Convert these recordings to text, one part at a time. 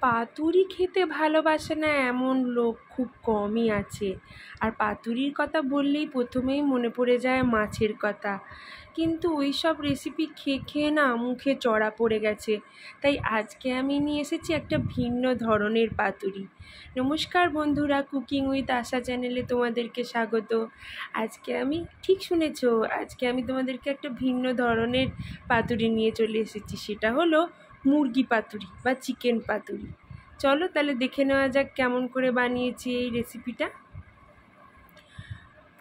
পাতুরি খেতে ভালোবাসে না এমন লোক খুব কমই আছে। আর পাতুরির কথা বললেই প্রথমেই মনে পড়ে যায় মাছের কথা। কিন্তু ওই সব রেসিপি খেয়ে খেয়ে না মুখে চড়া পড়ে গেছে। তাই আজকে আমি নিয়ে এসেছি একটা ভিন্ন ধরনের পাতুরি। নমস্কার বন্ধুরা, কুকিং উইথ আশা চ্যানেলে তোমাদেরকে স্বাগত। আজকে আমি ঠিক শুনেছো, আজকে আমি তোমাদেরকে একটা ভিন্ন ধরনের পাতুরি নিয়ে চলে এসেছি। সেটা হলো মুরগি পাতুরি বা চিকেন পাতুরি। চলো তাহলে দেখে নেওয়া যাক কেমন করে বানিয়েছি এই রেসিপিটা।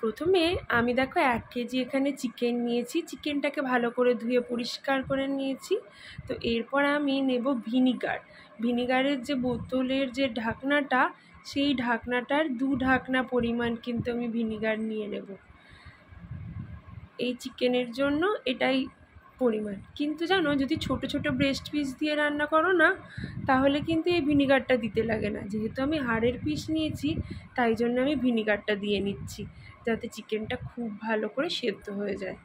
প্রথমে আমি দেখো 1 কেজি এখানে চিকেন নিয়েছি। চিকেনটাকে ভালো করে ধুয়ে পরিষ্কার করে নিয়েছি। তো এরপর আমি নেব ভিনিগারের যে বোতলের যে ঢাকনাটা, সেই ঢাকনাটার 2 ঢাকনা পরিমাণ কিন্তু আমি ভিনিগার নিয়ে নেব। এই চিকেনের জন্য এটাই পরিমাণ। কিন্তু জানো, যদি ছোট ছোট ব্রেস্ট পিস দিয়ে রান্না করো না, তাহলে কিন্তু এই ভিনিগারটা দিতে লাগে না। যেহেতু আমি হাড়ের পিস নিয়েছি, তাই জন্য আমি ভিনিগারটা দিয়ে নিচ্ছি, যাতে চিকেনটা খুব ভালো করে সেদ্ধ হয়ে যায়।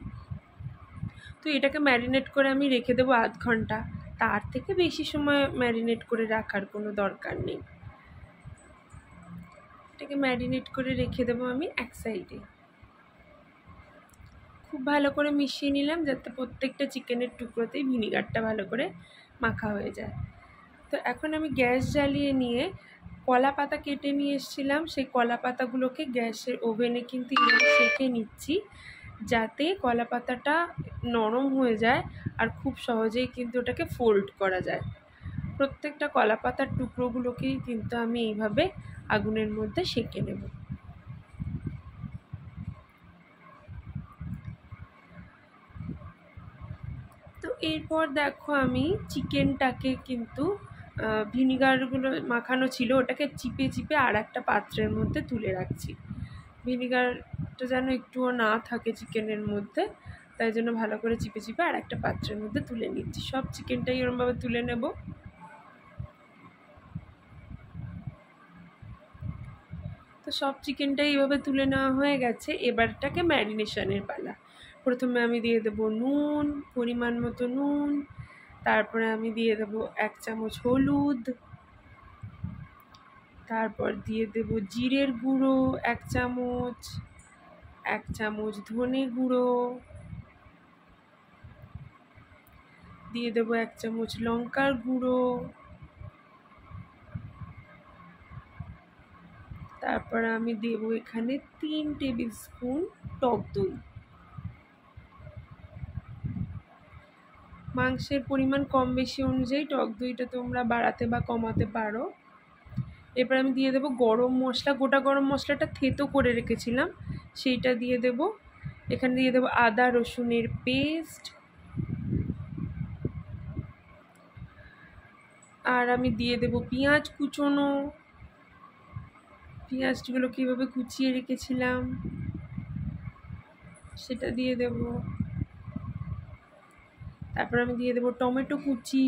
তো এটাকে ম্যারিনেট করে আমি রেখে দেবো আধ ঘন্টা। তার থেকে বেশি সময় ম্যারিনেট করে রাখার কোনো দরকার নেই। এটাকে ম্যারিনেট করে রেখে দেবো আমি এক সাইডে। খুব ভালো করে মিশিয়ে নিলাম, যাতে প্রত্যেকটা চিকেনের টুকরোতেই ভিনিগারটা ভালো করে মাখা হয়ে যায়। তো এখন আমি গ্যাস জ্বালিয়ে নিয়ে কলা পাতা কেটে নিয়ে এসেছিলাম, সেই কলা পাতাগুলোকে গ্যাসের ওভেনে কিন্তু এভাবে সেঁকে নিচ্ছি, যাতে কলা পাতাটা নরম হয়ে যায় আর খুব সহজেই কিন্তু ওটাকে ফোল্ড করা যায়। প্রত্যেকটা কলা পাতার টুকরোগুলোকেই কিন্তু আমি এইভাবে আগুনের মধ্যে সেঁকে নেব। তো এরপর দেখো আমি চিকেনটাকে কিন্তু ভিনিগারগুলো মাখানো ছিল, ওটাকে চিপে চিপে আর একটা পাত্রের মধ্যে তুলে রাখছি। ভিনিগারটা যেন একটুও না থাকে চিকেনের মধ্যে, তাই জন্য ভালো করে চিপে চিপে আর একটা পাত্রের মধ্যে তুলে নিচ্ছি। সব চিকেনটাই ওরমভাবে তুলে নেব। তো সব চিকেনটাই এইভাবে তুলে নেওয়া হয়ে গেছে। এবারটাকে ম্যারিনেশনের পালা। প্রথমে আমি দিয়ে দেবো নুন, পরিমাণ মতো নুন। তারপরে আমি দিয়ে দেবো 1 চামচ হলুদ। তারপর দিয়ে দেবো জিরের গুঁড়ো 1 চামচ, 1 চামচ ধনে গুঁড়ো, দিয়ে দেবো 1 চামচ লঙ্কার গুঁড়ো। তারপর আমি দেবো এখানে 3 টেবিল স্পুন টক দই। মাংসের পরিমাণ কম বেশি অনুযায়ী টক দইটা তোমরা বাড়াতে বা কমাতে পারো। এরপর আমি দিয়ে দেবো গরম মশলা, গোটা গরম মশলাটা থেতো করে রেখেছিলাম, সেইটা দিয়ে দেবো। এখানে দিয়ে দেবো আদা রসুনের পেস্ট। আর আমি দিয়ে দেবো পেঁয়াজ কুচোনো। পেঁয়াজগুলো কীভাবে কুচিয়ে রেখেছিলাম সেটা দিয়ে দেব। তারপর আমি দিয়ে দেবো টমেটো কুচি।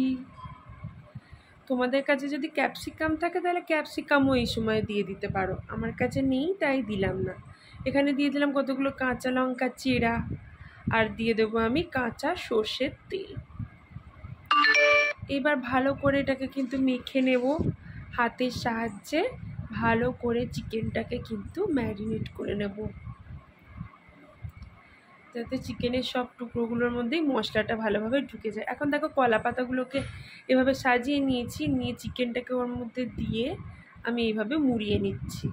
তোমাদের কাছে যদি ক্যাপসিকাম থাকে তাহলে ক্যাপসিকামও এই সময় দিয়ে দিতে পারো, আমার কাছে নেই তাই দিলাম না। এখানে দিয়ে দিলাম কতগুলো কাঁচা লঙ্কা চেরা। আর দিয়ে দেবো আমি কাঁচা সর্ষের তেল। এবার ভালো করে এটাকে কিন্তু মেখে নেব হাতের সাহায্যে। ভালো করে চিকেনটাকে কিন্তু ম্যারিনেট করে নেব, যাতে চিকেনের সব টুকরোগুলোর মধ্যেই মশলাটা ভালোভাবে ঢুকে যায়। এখন দেখো কলা পাতাগুলোকে এভাবে সাজিয়ে নিয়েছি, নিয়ে চিকেনটাকে ওর মধ্যে দিয়ে আমি এইভাবে মুড়িয়ে নিচ্ছি।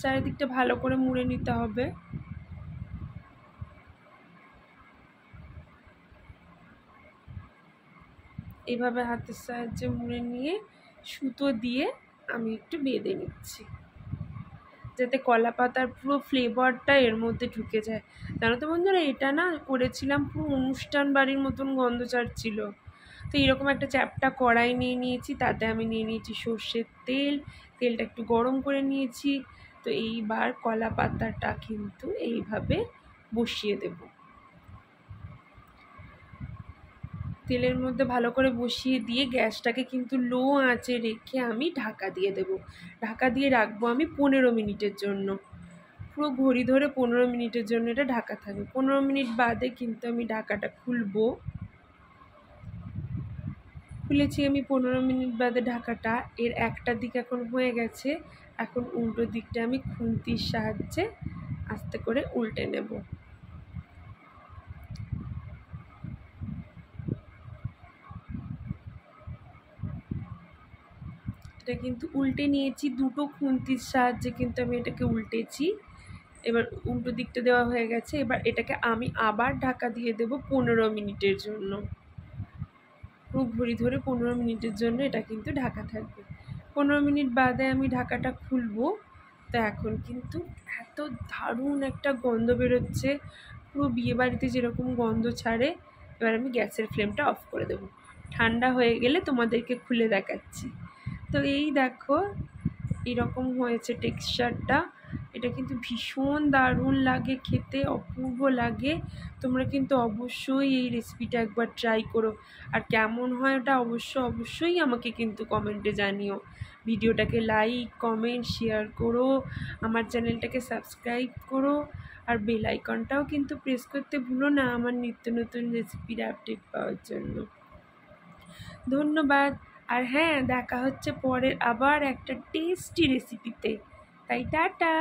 চারিদিকটা ভালো করে মুড়ে নিতে হবে। এইভাবে হাতের সাহায্যে মুড়ে নিয়ে সুতো দিয়ে আমি একটু বেঁধে নিচ্ছি, যাতে কলা পাতার পুরো ফ্লেভারটা এর মধ্যে ঢুকে যায়। জানো তো বন্ধুরা, এটা না করেছিলাম পুরো অনুষ্ঠান বাড়ির মতন গন্ধ ছাড়ছিল। তো এরকম একটা চ্যাপ্টা কড়াই নিয়ে নিয়েছি, তাতে আমি নিয়ে নিয়েছি সর্ষের তেল। তেলটা একটু গরম করে নিয়েছি। তো এইবার কলা পাতাটা কিন্তু এইভাবে বসিয়ে দেব। তেলের মধ্যে ভালো করে বসিয়ে দিয়ে গ্যাসটাকে কিন্তু লো আঁচে রেখে আমি ঢাকা দিয়ে দেব। ঢাকা দিয়ে রাখবো আমি 15 মিনিটের জন্য। পুরো ঘড়ি ধরে 15 মিনিটের জন্য এটা ঢাকা থাকবে। 15 মিনিট বাদে কিন্তু আমি ঢাকাটা খুলবো। খুলেছি আমি 15 মিনিট বাদে ঢাকাটা। এর একটা দিক এখন হয়ে গেছে, এখন উল্টো দিকটা আমি খুন্তির সাহায্যে আস্তে করে উল্টে নেব। এটা কিন্তু উল্টে নিয়েছি, দুটো খুন্তির সাহায্যে কিন্তু আমি এটাকে উল্টেছি। এবার উল্টো দিকটা দেওয়া হয়ে গেছে, এবার এটাকে আমি আবার ঢাকা দিয়ে দেব 15 মিনিটের জন্য। পুরো ঘড়ি ধরে 15 মিনিটের জন্য এটা কিন্তু ঢাকা থাকবে। 15 মিনিট বাদে আমি ঢাকাটা খুলবো। তো এখন কিন্তু এত দারুণ একটা গন্ধ বেরোচ্ছে, পুরো বিয়েবাড়িতে যেরকম গন্ধ ছাড়ে। এবার আমি গ্যাসের ফ্লেমটা অফ করে দেবো, ঠান্ডা হয়ে গেলে তোমাদেরকে খুলে দেখাচ্ছি। তো এই দেখো এরকম হয়েছে টেক্সচারটা। এটা কিন্তু ভীষণ দারুণ লাগে খেতে, অপূর্ব লাগে। তোমরা কিন্তু অবশ্যই এই রেসিপিটা একবার ট্রাই করো, আর কেমন হয় ওটা অবশ্যই আমাকে কিন্তু কমেন্টে জানিও। ভিডিওটাকে লাইক কমেন্ট শেয়ার করো, আমার চ্যানেলটাকে সাবস্ক্রাইব করো, আর বেল আইকনটাও কিন্তু প্রেস করতে ভুলো না আমার নিত্য নতুন রেসিপির আপডেট পাওয়ার জন্য। ধন্যবাদ। আর হ্যাঁ, দেখা হচ্ছে পরের আবার একটা টেস্টি রেসিপিতে। তাই টাটা।